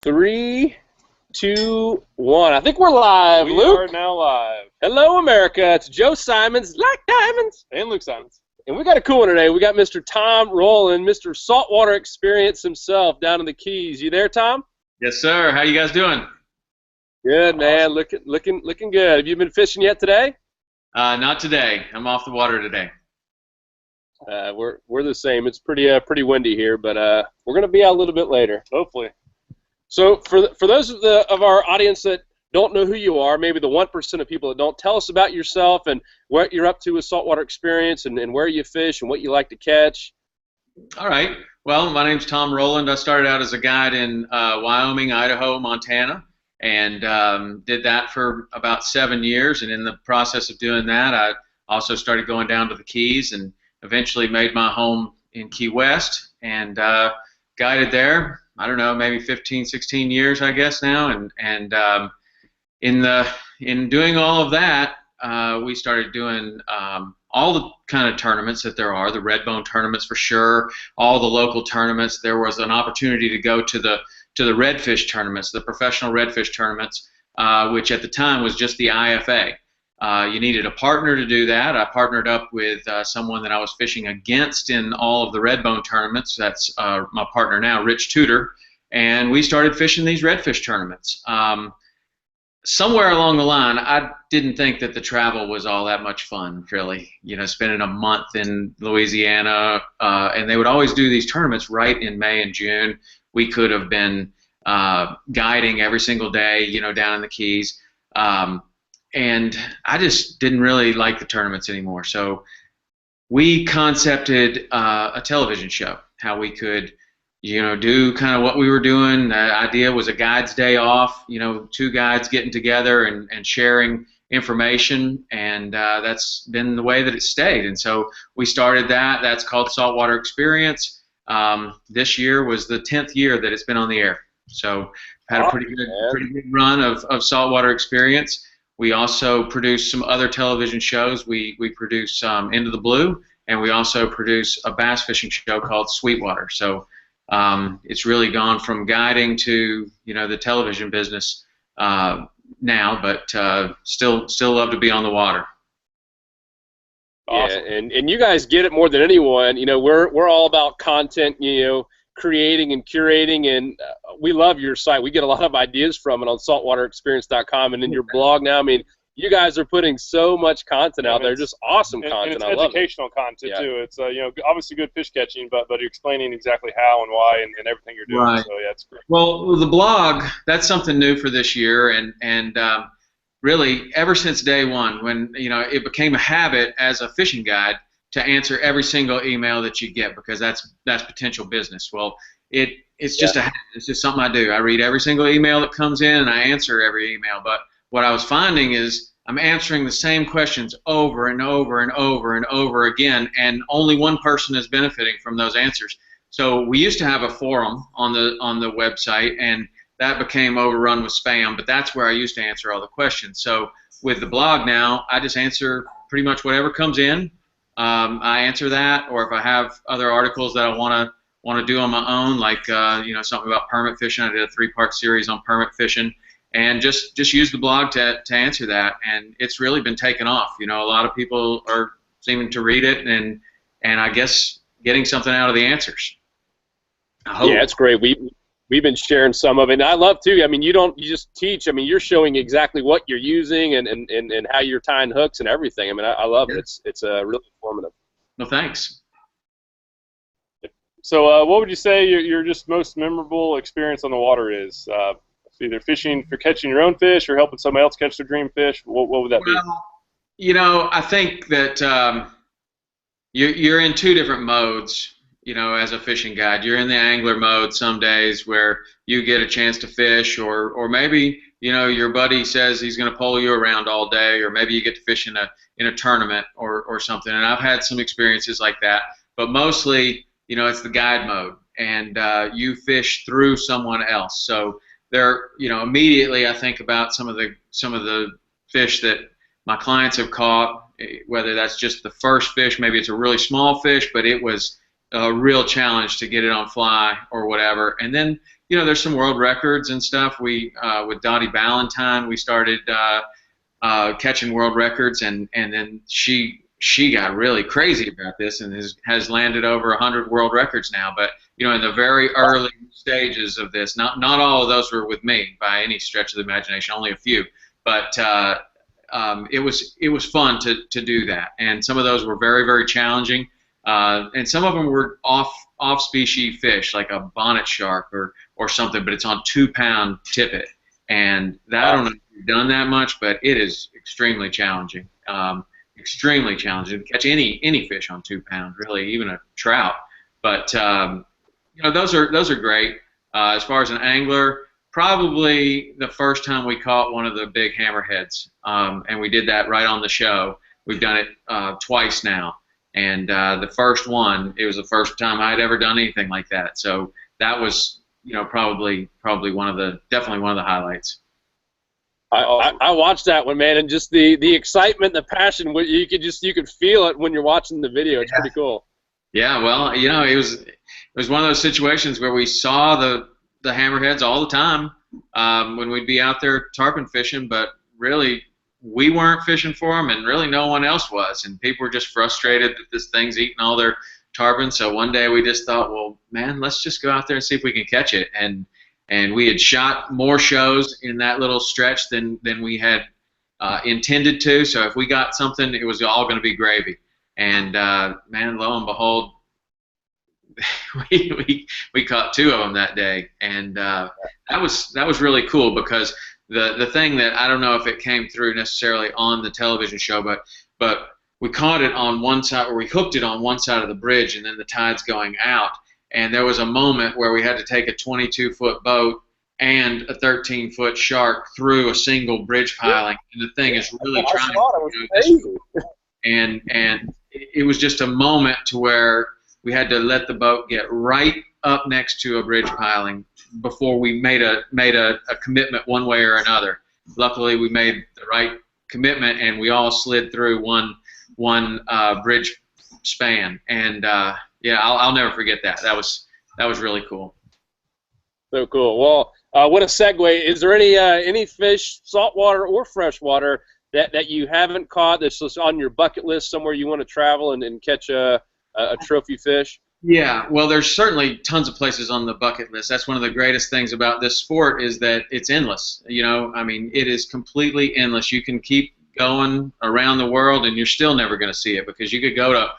Three, two, one. I think we're live, We Luke. are now live. Hello, America. It's Joe Simons, like diamonds. And Luke Simons. And we got a cool one today. We got Mr. Tom Roland, Mr. Saltwater Experience himself down in the Keys. You there, Tom? Yes, sir. How you guys doing? Good, man. Looking good. Have you been fishing yet today? Not today. I'm off the water today. We're the same. It's pretty windy here, but we're gonna be out a little bit later. Hopefully. So for those of our audience that don't know who you are, maybe the 1% of people that don't, tell us about yourself and what you're up to with Saltwater Experience and where you fish and what you like to catch. All right. Well, my name's Tom Roland. I started out as a guide in Wyoming, Idaho, Montana, and did that for about 7 years. And in the process of doing that, I also started going down to the Keys and eventually made my home in Key West and guided there. I don't know, maybe 15, 16 years, I guess now. And in doing all of that, we started doing all the kind of tournaments that there are, the redbone tournaments for sure, all the local tournaments. There was an opportunity to go to the redfish tournaments, the professional redfish tournaments, which at the time was just the IFA. You needed a partner to do that. I partnered up with someone that I was fishing against in all of the redbone tournaments. That's my partner now, Rich Tudor, and we started fishing these redfish tournaments. Somewhere along the line, I didn't think that the travel was all that much fun, really. You know, spending a month in Louisiana, and they would always do these tournaments right in May and June. We could have been guiding every single day, you know, down in the Keys. And I just didn't really like the tournaments anymore. So we concepted a television show, how we could, you know, do kind of what we were doing. The idea was a guide's day off, you know, two guides getting together and sharing information, and that's been the way that it stayed. And so we started that. That's called Saltwater Experience. This year was the 10th year that it's been on the air. So had a pretty good run of Saltwater Experience. We also produce some other television shows. We produce Into the Blue, and we also produce a bass fishing show called Sweetwater. So it's really gone from guiding to, you know, the television business now, but still love to be on the water. Awesome. Yeah, and you guys get it more than anyone. You know, we're all about content, you know, creating and curating, and we love your site. We get a lot of ideas from it on saltwaterexperience.com and in your blog now. I mean, you guys are putting so much content out there, just awesome content. And it's educational content too. It's you know, obviously good fish catching, but you're explaining exactly how and why and everything you're doing. Right. So yeah, it's great. Well, the blog, that's something new for this year, and really ever since day one, when, you know, it became a habit as a fishing guide to answer every single email that you get, because that's potential business. Well, it's just it's just something I do. I read every single email that comes in and I answer every email. But what I was finding is I'm answering the same questions over and over and over and over again, and only one person is benefiting from those answers. So we used to have a forum on the website, and that became overrun with spam, but that's where I used to answer all the questions. So with the blog now, I just answer pretty much whatever comes in. I answer that, or if I have other articles that I want to do on my own, like you know, something about permit fishing. I did a 3-part series on permit fishing, and just use the blog to answer that, and it's really been taken off. You know, a lot of people are seeming to read it, and I guess getting something out of the answers. I hope. Yeah, it's great. We've been sharing some of it, and I love too. I mean, you just teach. I mean, you're showing exactly what you're using and how you're tying hooks and everything. I mean, I love it. It's really informative. Well, thanks. So what would you say your just most memorable experience on the water is? Either fishing for catching your own fish or helping somebody else catch their dream fish. What would that be? Well, you know, I think that you're in two different modes. You know, as a fishing guide, you're in the angler mode some days where you get a chance to fish, or maybe, you know, your buddy says he's going to pull you around all day, or maybe you get to fish in a tournament or something. And I've had some experiences like that, but mostly, you know, it's the guide mode, and you fish through someone else. So there, you know, immediately I think about some of the fish that my clients have caught, whether that's just the first fish, maybe it's a really small fish, but it was a real challenge to get it on fly or whatever. And then, there's some world records and stuff. We with Dottie Ballantyne, we started catching world records, and then she got really crazy about this and has landed over 100 world records now. But in the very early stages of this, not all of those were with me by any stretch of the imagination, only a few. But it was fun to do that, and some of those were very, very challenging, and some of them were off species fish like a bonnet shark or something, but it's on 2-pound tippet, and that, I don't know if you've done that much, but it is extremely challenging. Extremely challenging to catch any fish on 2 pounds, really, even a trout. But those are great. As far as an angler, probably the first time we caught one of the big hammerheads, and we did that right on the show. We've done it twice now, and the first one, it was the first time I'd ever done anything like that. So that was probably definitely one of the highlights. I watched that one, man, and just the excitement, the passion. You could feel it when you're watching the video. It's pretty cool. Yeah, well, it was one of those situations where we saw the hammerheads all the time when we'd be out there tarpon fishing, but really we weren't fishing for them, and really no one else was, and people were just frustrated that this thing's eating all their tarpon. So one day we just thought, well, man, let's just go out there and see if we can catch it. And we had shot more shows in that little stretch than we had intended to. So if we got something, it was all going to be gravy. And man, lo and behold, we caught 2 of them that day, and that was really cool, because the thing that, I don't know if it came through necessarily on the television show, but we caught it on one side, or we hooked it on one side of the bridge, and then the tide's going out. And there was a moment where we had to take a 22-foot boat and a 13-foot shark through a single bridge piling, and the thing is really trying to and it was just a moment to where we had to let the boat get right up next to a bridge piling before we made a commitment one way or another. Luckily, we made the right commitment, and we all slid through one bridge span, and yeah, I'll never forget that. That was really cool. So cool. Well, what a segue. Is there any fish, saltwater or freshwater, that you haven't caught that's just on your bucket list, somewhere you want to travel and catch a trophy fish? Yeah, well, there's certainly tons of places on the bucket list. That's one of the greatest things about this sport, is that it's endless. I mean, it is completely endless. You can keep going around the world, and you're still never going to see it, because you could go to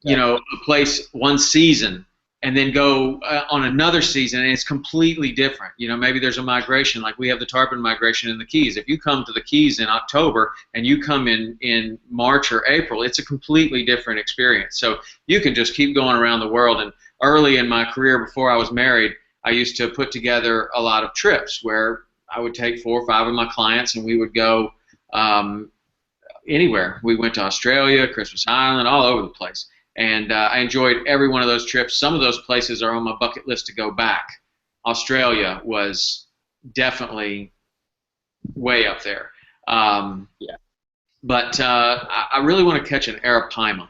a place one season and then go on another season, and it's completely different. Maybe there's a migration, like we have the tarpon migration in the Keys. If you come to the Keys in October and you come in March or April, it's a completely different experience. So you can just keep going around the world. And early in my career, before I was married, I used to put together a lot of trips where I would take 4 or 5 of my clients, and we would go anywhere. We went to Australia, Christmas Island, all over the place. And I enjoyed every one of those trips. Some of those places are on my bucket list to go back. Australia was definitely way up there. Yeah. But I really want to catch an arapaima.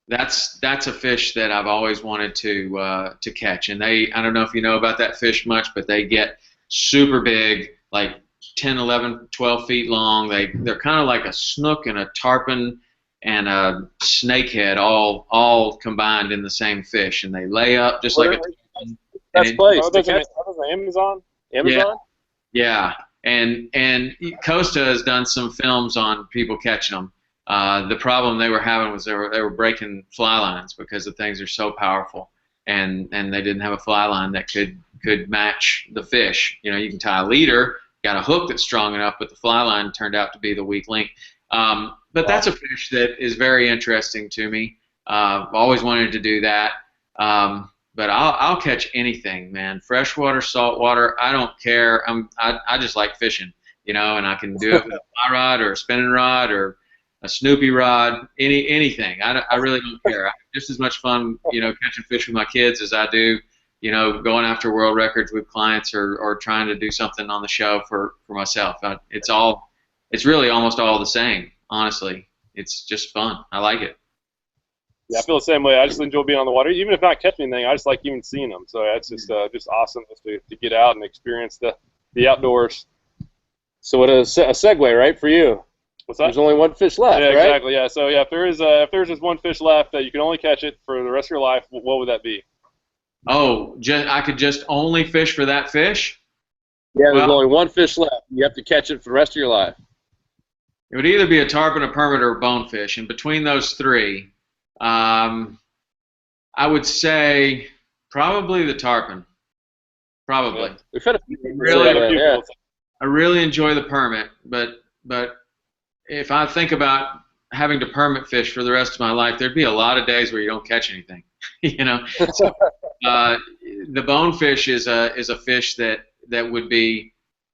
That's a fish that I've always wanted to catch. And I don't know if you know about that fish much, but they get super big, like 10, 11, 12 feet long. They're kind of like a snook and a tarpon and a snakehead all combined in the same fish, and they lay up just like a tarpon. That's place. Amazon? Yeah. And Costa has done some films on people catching them. The problem they were having was they were breaking fly lines, because the things are so powerful, and they didn't have a fly line that could match the fish. You can tie a leader, got a hook that's strong enough, but the fly line turned out to be the weak link. But that's a fish that is very interesting to me. I've always wanted to do that. But I'll catch anything, man. Freshwater, saltwater, I don't care. I just like fishing, and I can do it with a fly rod or a spinning rod or a Snoopy rod, anything. I really don't care. I have just as much fun, catching fish with my kids as I do, going after world records with clients or trying to do something on the show for myself. It's really almost all the same. Honestly, it's just fun. I like it. Yeah, I feel the same way. I just enjoy being on the water, even if not catching anything. I just like even seeing them. So that's just awesome to get out and experience the outdoors. So what a segue, right, for you? What's that? There's only one fish left, yeah, right? exactly. Yeah. So yeah, if there's just one fish left that you can only catch it for the rest of your life, what would that be? Oh, I could just only fish for that fish? Yeah, there's Well, only one fish left. You have to catch it for the rest of your life. it would either be a tarpon, a permit, or a bonefish. And between those three, I would say probably the tarpon. Probably. Yeah. We've had a few people Really? say that, yeah. I really enjoy the permit, but if I think about having to permit fish for the rest of my life, there'd be a lot of days where you don't catch anything. You know, so, the bonefish is a fish that would be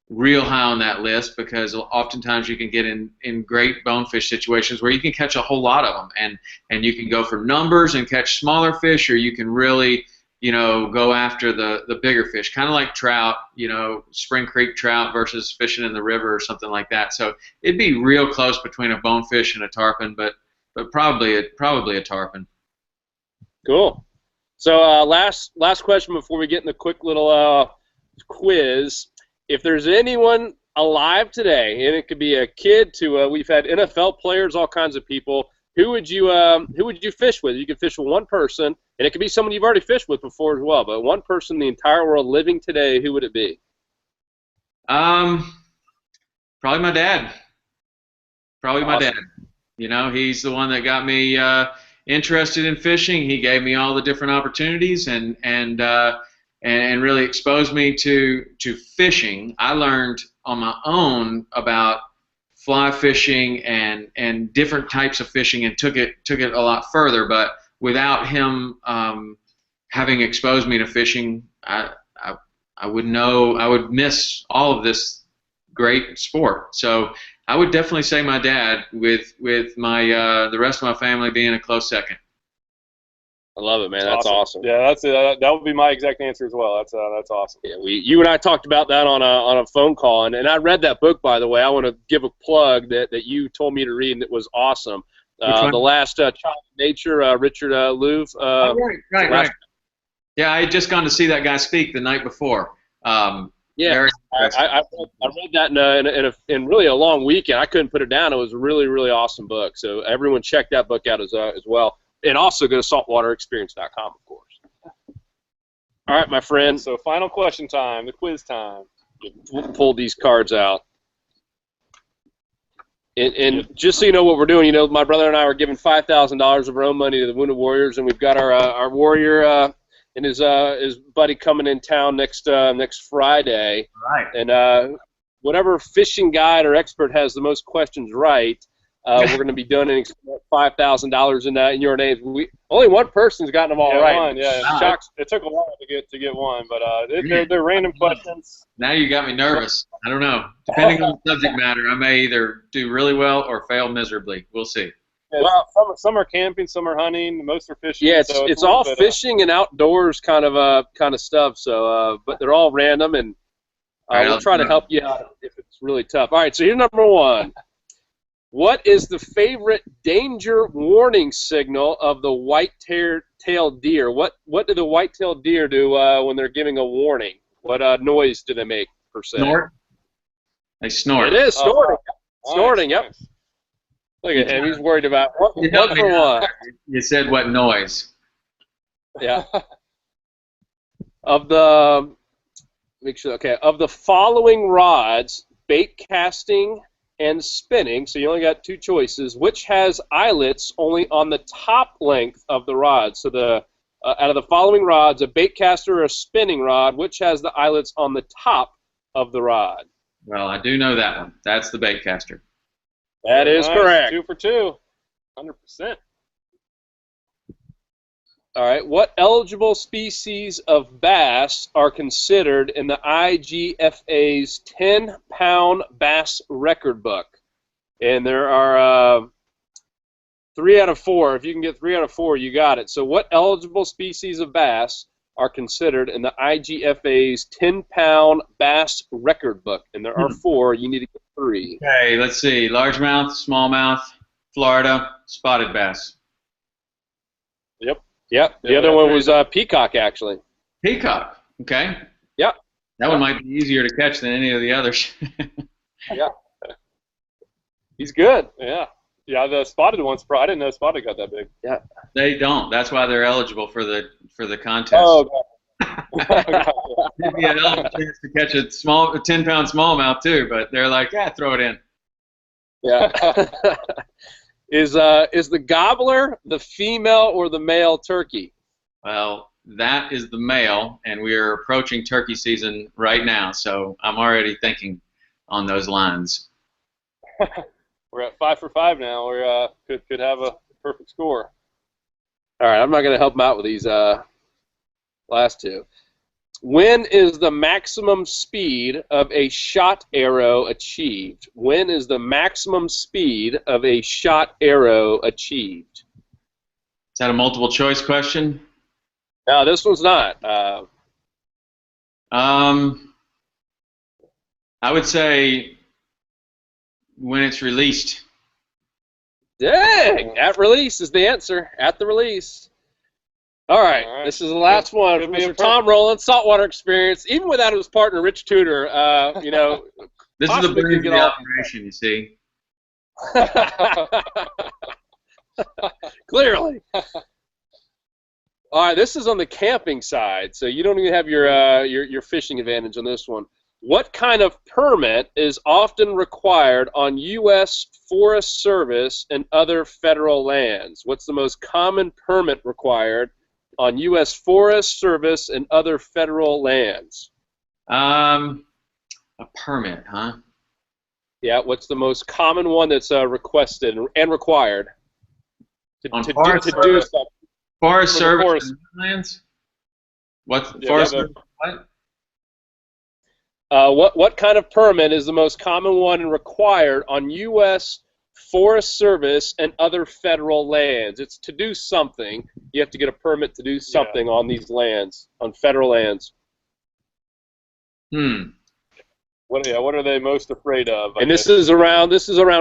real high on that list, because oftentimes you can get in great bonefish situations where you can catch a whole lot of them, and you can go for numbers and catch smaller fish, or you can really, you know, go after the bigger fish, kind of like trout, you know, Spring Creek trout versus fishing in the river or something like that. So it'd be real close between a bonefish and a tarpon, but probably a tarpon. Cool. So last question before we get in the quick little quiz. If there's anyone alive today, and it could be a kid to we've had NFL players, all kinds of people, who would you fish with? You could fish with one person, and it could be someone you've already fished with before as well, but one person in the entire world living today, who would it be? Probably my dad. Probably my Awesome. dad. You know, he's the one that got me interested in fishing. He gave me all the different opportunities and really exposed me to fishing. I learned on my own about fly fishing and different types of fishing, and took it a lot further. But without him having exposed me to fishing, I would miss all of this great sport. So I would definitely say my dad, with my the rest of my family being a close second. I love it, man. That's awesome. Yeah, that's that would be my exact answer as well. That's awesome. Yeah, you and I talked about that on a phone call, and I read that book, by the way. I want to give a plug that you told me to read, and it was awesome. The Last Child of Nature, Richard Louv. Right. Yeah, I had just gone to see that guy speak the night before. Yeah, I read that in really a long weekend. I couldn't put it down. It was a really, really awesome book. So everyone check that book out as well. And also go to saltwaterexperience.com, of course. All right, my friend. So final question time, the quiz time. We'll pull these cards out. And just so you know what we're doing, you know, my brother and I are giving $5,000 of our own money to the Wounded Warriors, and we've got our warrior and his buddy coming in town next Friday. Right. And whatever fishing guide or expert has the most questions right, we're going to be donating $5,000 in your names. Only one person's gotten them all right. One, yeah. Wow. It took a while to get one, but they're random questions. Now you got me nervous. I don't know. Depending on the subject matter, I may either do really well or fail miserably. We'll see. Yeah, well, some are camping, some are hunting, most are fishing. Yeah, so it's all fishing and outdoors kind of stuff. So, but they're all random, and we'll try to help you out if it's really tough. All right, so here's number one. What is the favorite danger warning signal of the white-tailed deer? What do the white-tailed deer do when they're giving a warning? What noise do they make, per se? Snort. They snort. It is snorting. Snorting, nice. Yep. Look at him. He's worried about one for one. You said what noise? Yeah. Of the following rods, bait casting and spinning, so you only got two choices, which has eyelets only on the top length of the rod? So out of the following rods, a bait caster or a spinning rod, which has the eyelets on the top of the rod? Well, I do know that one. That's the bait caster. That is correct. 2 for 2. 100%. All right. What eligible species of bass are considered in the IGFA's 10-pound bass record book? And there are 3 out of 4. If you can get 3 out of 4, you got it. So what eligible species of bass are considered in the IGFA's 10-pound bass record book? And there are 4. You need to get 3. Okay, let's see. Largemouth, smallmouth, Florida, spotted bass. Yep. The other one was peacock, actually. Peacock. Okay. Yep. That one might be easier to catch than any of the others. Yeah. He's good. Yeah. Yeah, the spotted ones. I didn't know spotted got that big. Yeah. They don't. That's why they're eligible for the contest. Oh, Maybe an eligible chance to catch a 10-pound smallmouth too, but they're like, yeah, throw it in. Yeah. Is the gobbler the female or the male turkey? Well, that is the male, and we are approaching turkey season right now, so I'm already thinking on those lines. We're at 5 for 5 now. We're could have a perfect score. All right, I'm not going to help him out with these last two. When is the maximum speed of a shot arrow achieved? When is the maximum speed of a shot arrow achieved? Is that a multiple choice question? No, this one's not. I would say when it's released. Dang! At release is the answer. At the release. All right. This is the last one. Mr. Tom Roland, Saltwater Experience. Even without his partner, Rich Tudor, you know. This is the brains of the operation, you see. Clearly. All right, this is on the camping side, so you don't even have your fishing advantage on this one. What kind of permit is often required on U.S. Forest Service and other federal lands? What's the most common permit required on U.S. Forest Service and other federal lands? A permit, huh? Yeah, what's the most common one that's requested and required to do something? Forest Service and lands? Forest Service? What? What kind of permit is the most common one and required on U.S. Forest Service and other federal lands? It's to do something. You have to get a permit to do something on these lands, on federal lands. What are they most afraid of? And this is around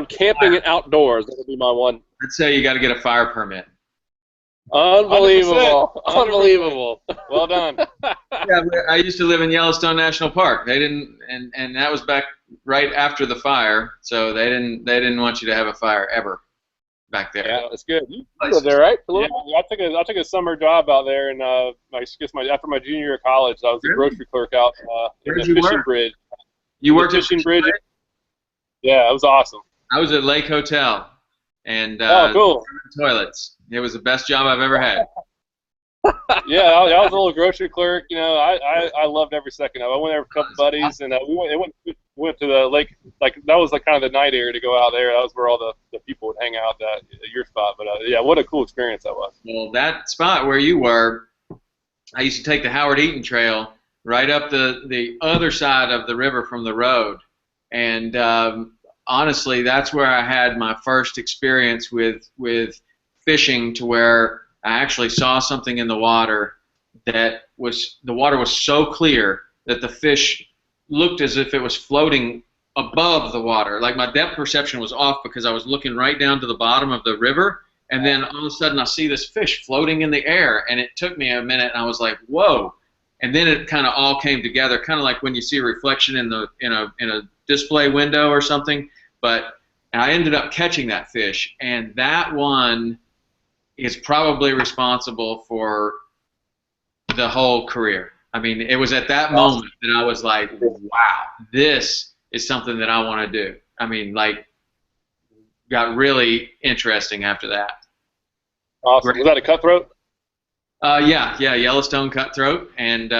camping and outdoors. That would be my one. I'd say you got to get a fire permit. Unbelievable! 100%. Unbelievable! Well done. Yeah, I used to live in Yellowstone National Park. They didn't, and that was back right after the fire. So they didn't want you to have a fire ever back there. Yeah, that's good. You lived there, right? Yeah, I took a summer job out there, and after my junior year of college, I was a grocery clerk out in the fishing bridge. You worked at fishing bridge? Yeah, it was awesome. I was at Lake Hotel, and cool. Toilets. It was the best job I've ever had. Yeah, I was a little grocery clerk. You know, I loved every second of it. I went there with a couple buddies, and we went to the lake. Like that was kind of the night area to go out there. That was where all the people would hang out at your spot. But yeah, what a cool experience that was. Well, that spot where you were, I used to take the Howard Eaton Trail right up the other side of the river from the road, and honestly, that's where I had my first experience with fishing, to where I actually saw something in the water the water was so clear that the fish looked as if it was floating above the water. Like my depth perception was off because I was looking right down to the bottom of the river, and then all of a sudden I see this fish floating in the air, and it took me a minute, and I was like, whoa. And then it kind of all came together, kind of like when you see a reflection in a display window or something. But I ended up catching that fish, and that one is probably responsible for the whole career. I mean, it was at that moment that I was like, wow, this is something that I want to do. I mean, like, got really interesting after that. Awesome. Was that a cutthroat? Yeah, Yellowstone cutthroat, and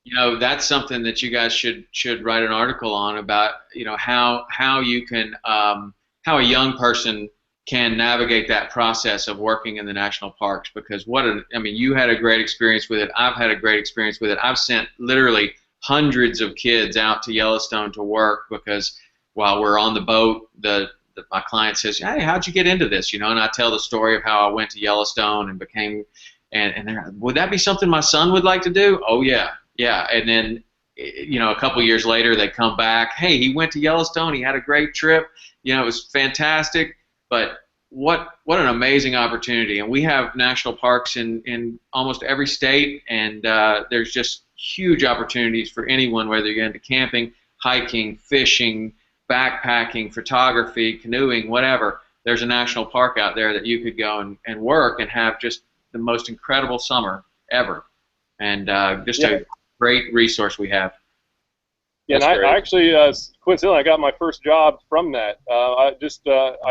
you know, that's something that you guys should write an article on, about, you know, how you can how a young person can navigate that process of working in the national parks. Because I mean, you had a great experience with it. I've had a great experience with it. I've sent literally hundreds of kids out to Yellowstone to work, because while we're on the boat, my client says, hey, how'd you get into this? You know, and I tell the story of how I went to Yellowstone and became, and they're like, would that be something my son would like to do? Oh, yeah. And then, you know, a couple years later, they come back, hey, he went to Yellowstone, he had a great trip, you know, it was fantastic. But what an amazing opportunity. And we have national parks in almost every state, and there's just huge opportunities for anyone, whether you're into camping, hiking, fishing, backpacking, photography, canoeing, whatever. There's a national park out there that you could go and work and have just the most incredible summer ever. And just a great resource we have. Yeah, and I actually, coincidentally, I got my first job from that. I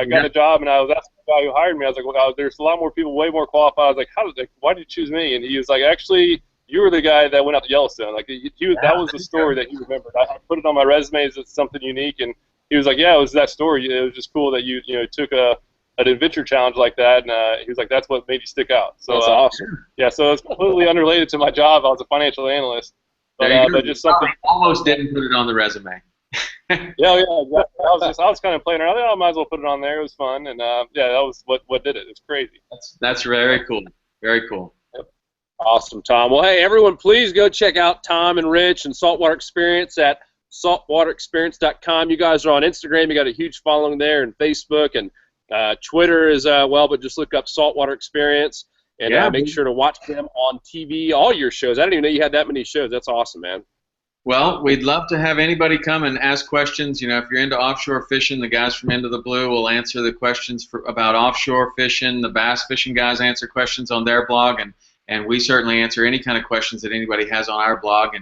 got a job, and I was asking the guy who hired me. I was like, well, there's a lot more people, way more qualified. I was like, why did you choose me? And he was like, actually, you were the guy that went out to Yellowstone. Like, that was the story that he remembered. I put it on my resume as something unique, and he was like, yeah, it was that story. It was just cool that you took an adventure challenge like that, and he was like, that's what made you stick out. So that's awesome. Yeah, so it's completely unrelated to my job. I was a financial analyst. But just something. Almost didn't put it on the resume. Yeah, exactly. I was kind of playing around. I might as well put it on there. It was fun, and that was what did it. It's crazy. That's very cool. Very cool. Yep. Awesome, Tom. Well, hey, everyone, please go check out Tom and Rich and Saltwater Experience at saltwaterexperience.com. You guys are on Instagram. You got a huge following there, and Facebook and Twitter as well. But just look up Saltwater Experience. And make sure to watch them on TV, all your shows. I didn't even know you had that many shows. That's awesome, man. Well, we'd love to have anybody come and ask questions. If you're into offshore fishing, the guys from Into the Blue will answer the questions about offshore fishing. The bass fishing guys answer questions on their blog, and we certainly answer any kind of questions that anybody has on our blog.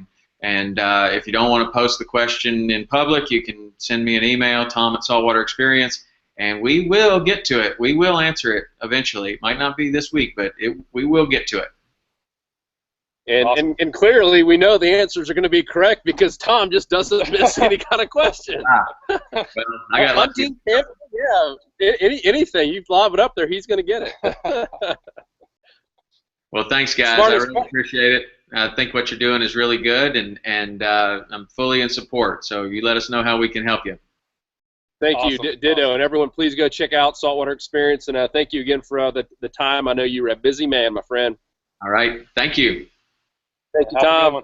And if you don't want to post the question in public, you can send me an email, Tom@Saltwater Experience. And we will get to it. We will answer it eventually. It might not be this week, but we will get to it. And, awesome. and clearly we know the answers are going to be correct because Tom just doesn't miss any kind of question. Well, I got hunting, camping, anything. You lob it up there, he's going to get it. Well, thanks, guys. I really appreciate it. I think what you're doing is really good, and I'm fully in support. So you let us know how we can help you. Thank you, ditto, and everyone, please go check out Saltwater Experience, and thank you again for the time. I know you're a busy man, my friend. All right, thank you. Thank you, Tom.